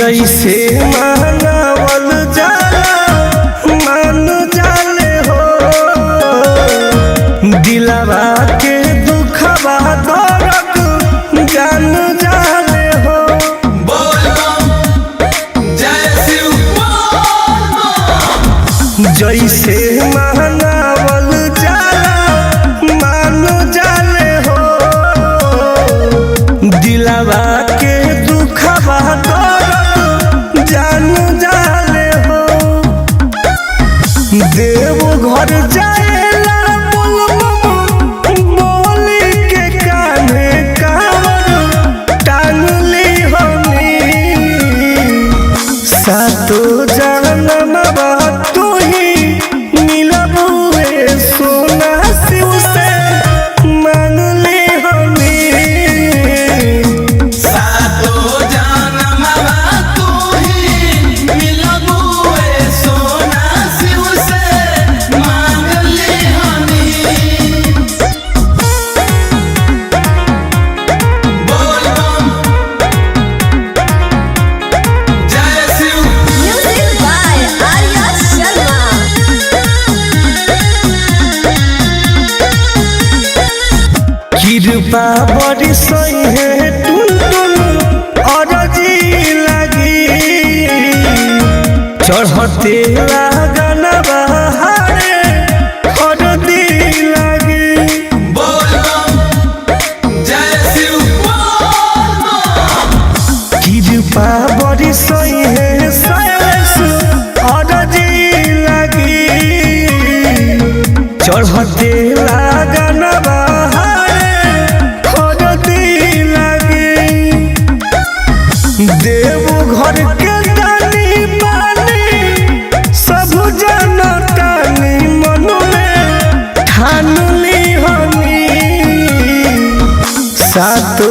जैसे मानवल जाला मान जाले हो दिलवा के दुखवा दर्द जान जाले हो। जैसे मानवल जाला मान जाले हो दिलवा के दुखवा दर्द जान जाले हो। देव घर जाएला बोली के कान्हे कांवर टांग ली हमी सातो जन्मवा तू ही मिलबुए सोना शिव से मांग ली हमी सातो जन्मवा तू ही मिलबुए सोना शिव से मांग ली हमी। बोल बम जय Shiv. Music by Arya Sharma. कृपा बड़ी सही है टुन अरजी लगी चढ़ते लगन बहारे हरदी लगी। बोल बम जय शिव। बोल बम कृपा बड़ी सही है सैलेश अरजी लगी चढ़ते लगन बहारे हरदी लगी। देव घर के दानी पानी सब जनतानी मन में ठान ली हमी सातो